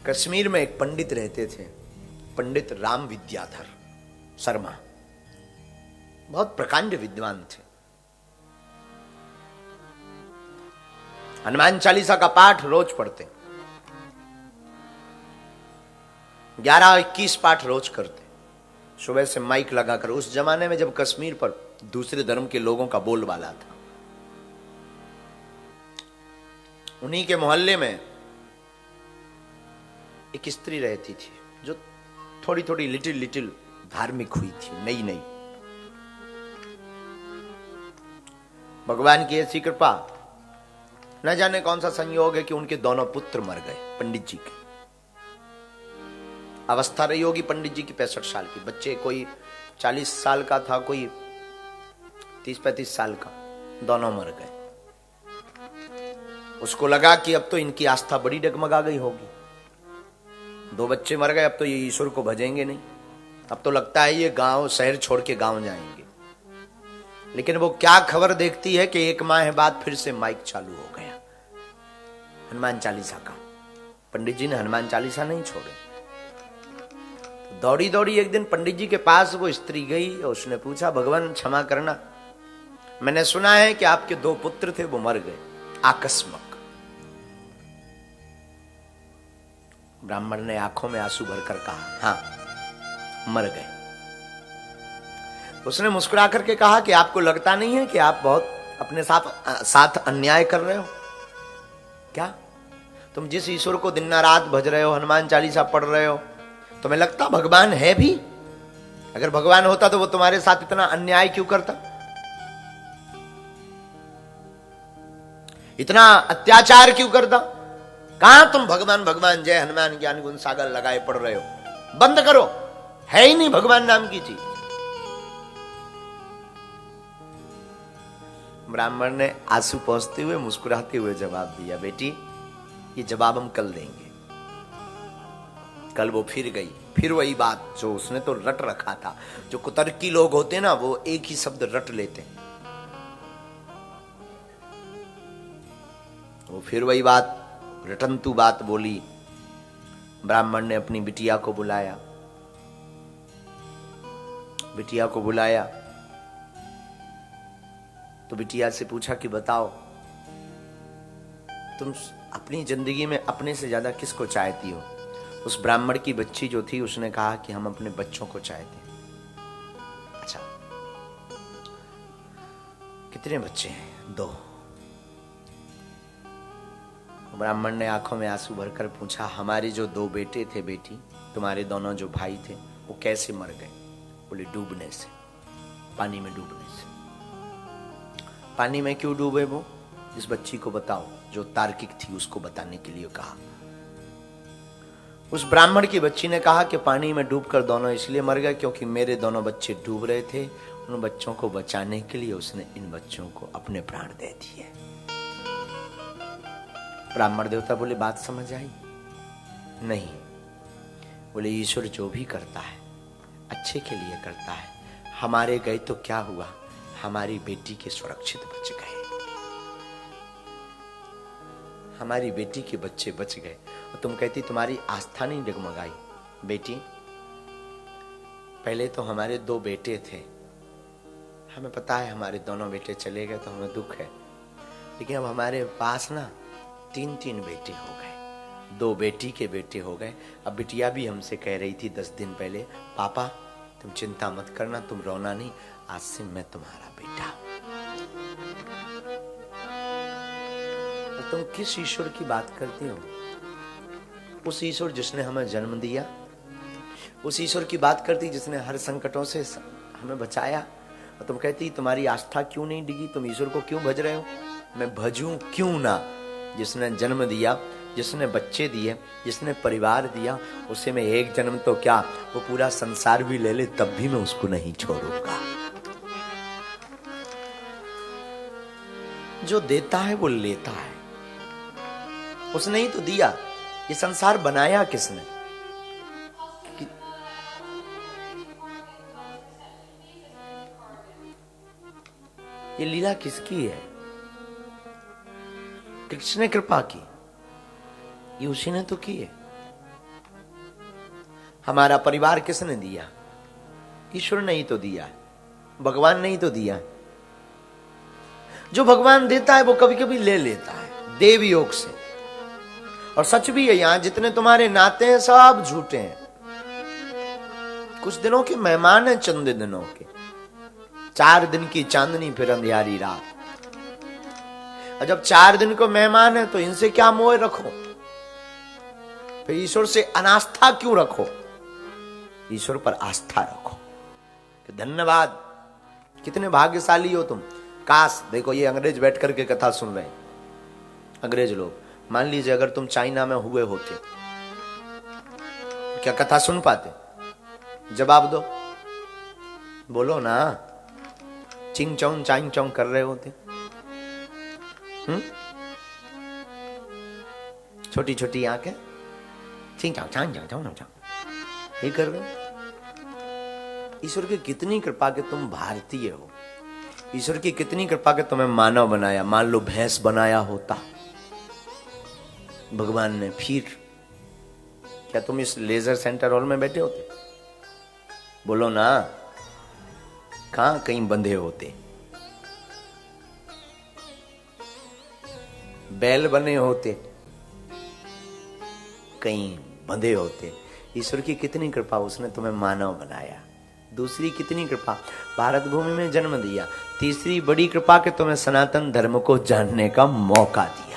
कश्मीर में एक पंडित रहते थे, पंडित राम विद्याधर शर्मा। बहुत प्रकांड विद्वान थे। हनुमान चालीसा का पाठ रोज पढ़ते, 11-21 पाठ रोज करते, सुबह से माइक लगाकर। उस जमाने में जब कश्मीर पर दूसरे धर्म के लोगों का बोलबाला था, उन्हीं के मोहल्ले में एक स्त्री रहती थी जो थोड़ी थोड़ी लिटिल धार्मिक हुई थी, नई नई। भगवान की ऐसी कृपा, न जाने कौन सा संयोग है कि उनके दोनों पुत्र मर गए। पंडित जी के अवस्था रही होगी पंडित जी की 65 साल की। बच्चे कोई 40 साल का था, कोई 30-35 साल का, दोनों मर गए। उसको लगा कि अब तो इनकी आस्था बड़ी डगमगा गई होगी। 2 बच्चे मर गए, अब तो ये ईश्वर को भजेंगे नहीं। अब तो लगता है ये गांव, शहर छोड़ के गांव जाएंगे। लेकिन वो क्या खबर देखती है कि 1 माह बाद फिर से माइक चालू हो गया हनुमान चालीसा का। पंडित जी ने हनुमान चालीसा नहीं छोड़े। तो दौड़ी दौड़ी एक दिन पंडित जी के पास वो स्त्री गई और उसने पूछा, भगवान क्षमा करना, मैंने सुना है कि आपके 2 पुत्र थे, वो मर गए आकस्मक। ब्राह्मण ने आंखों में आंसू भरकर कहा, हां मर गए। उसने मुस्कुरा करके कहा कि आपको लगता नहीं है कि आप बहुत अपने साथ अन्याय कर रहे हो क्या? तुम जिस ईश्वर को दिन रात भज रहे हो, हनुमान चालीसा पढ़ रहे हो, तुम्हें लगता भगवान है भी? अगर भगवान होता तो वो तुम्हारे साथ इतना अन्याय क्यों करता, इतना अत्याचार क्यों करता? कहां तुम भगवान भगवान जय हनुमान ज्ञान गुण सागर लगाए पढ़ रहे हो? बंद करो, है ही नहीं भगवान नाम की चीज। ब्राह्मण ने आंसू पोंछते हुए मुस्कुराते हुए जवाब दिया, बेटी ये जवाब हम कल देंगे। कल वो फिर गई, फिर वही बात जो उसने तो रट रखा था। जो कुतर्की लोग होते ना, वो एक ही शब्द रट लेते। वो फिर वही बात, रटंतु बात बोली। ब्राह्मण ने अपनी बिटिया को बुलाया, बिटिया को बुलाया तो बिटिया से पूछा कि बताओ, तुम अपनी जिंदगी में अपने से ज्यादा किसको चाहती हो? उस ब्राह्मण की बच्ची जो थी उसने कहा कि हम अपने बच्चों को चाहते हैं। अच्छा, कितने बच्चे हैं? 2। ब्राह्मण ने आंखों में आंसू भरकर पूछा, हमारे जो 2 बेटे थे बेटी, तुम्हारे दोनों जो भाई थे, वो कैसे मर गए? बोले डूबने से, पानी में डूबने से। पानी में क्यों डूबे वो? इस बच्ची को बताओ। जो तार्किक थी उसको बताने के लिए कहा। उस ब्राह्मण की बच्ची ने कहा कि पानी में डूबकर दोनों इसलिए मर गए क्योंकि मेरे दोनों बच्चे डूब रहे थे। उन बच्चों को बचाने के लिए उसने इन बच्चों को अपने प्राण दे दिए। ब्राह्मण देवता बोले, बात समझ आई? नहीं। बोले, ईश्वर जो भी करता है अच्छे के लिए करता है। हमारे गए तो क्या हुआ, हमारी बेटी के सुरक्षित बच गए, हमारी बेटी के बच्चे बच गए। और तुम कहती तुम्हारी आस्था नहीं डगमगाई। बेटी, पहले तो हमारे 2 बेटे थे, हमें पता है हमारे दोनों बेटे चले गए तो हमें दुख है। लेकिन अब हमारे पास ना 3 बेटे हो गए, 2 बेटी के बेटे हो गए। अब बिटिया भी हमसे कह रही थी 10 दिन पहले, पापा तुम चिंता मत करना, तुम रोना नहीं, आज से मैं तुम्हारा बेटा। और तुम किस ईश्वर की बात करती हो? उस ईश्वर जिसने हमें जन्म दिया, उस ईश्वर की बात करती जिसने हर संकटों से हमें बचाया। और तुम कहती तुम्हारी आस्था क्यों नहीं डिगी, तुम ईश्वर को क्यों भज रहे हो? मैं भजूं क्यों ना? जिसने जन्म दिया, जिसने बच्चे दिए, जिसने परिवार दिया, उसे मैं एक जन्म तो क्या, वो पूरा संसार भी ले ले तब भी मैं उसको नहीं छोड़ूंगा। जो देता है वो लेता है, उसने ही तो दिया। ये संसार बनाया किसने? ये लीला किसकी है? किसने कृपा की? ये उसी ने तो की है। हमारा परिवार किसने दिया? ईश्वर ने ही तो दिया है, भगवान ने ही तो दिया है। जो भगवान देता है वो कभी कभी ले लेता है देव योग से। और सच भी है, यहां जितने तुम्हारे नाते हैं सब झूठे हैं। कुछ दिनों के मेहमान हैं, चंद दिनों के, 4 दिन की चांदनी फिर अंधियारी रात। और जब 4 दिन को मेहमान है तो इनसे क्या मोह रखो? फिर ईश्वर से अनास्था क्यों रखो? ईश्वर पर आस्था रखो। धन्यवाद, कितने भाग्यशाली हो तुम। काश, देखो ये अंग्रेज बैठ करके कथा सुन रहे हैं, अंग्रेज लोग। मान लीजिए अगर तुम चाइना में हुए होते, क्या कथा सुन पाते? जवाब दो, बोलो ना। चिंग चौंग चाइंग चौंग कर रहे होते। छोटी छोटी आंखें, चिंग चौंग चांग चांग चांग चांग ये कर रहे। ईश्वर की कितनी कृपा कि तुम भारतीय हो। ईश्वर की कितनी कृपा कि तुम्हें मानव बनाया। मान लो भैंस बनाया होता भगवान ने, फिर क्या तुम इस लेजर सेंटर हॉल में बैठे होते? बोलो ना, कहां कहीं बंधे होते, बैल बने होते, कहीं बंधे होते। ईश्वर की कितनी कृपा, उसने तुम्हें मानव बनाया। दूसरी कितनी कृपा, भारत भूमि में जन्म दिया। तीसरी बड़ी कृपा कि तुम्हें सनातन धर्म को जानने का मौका दिया।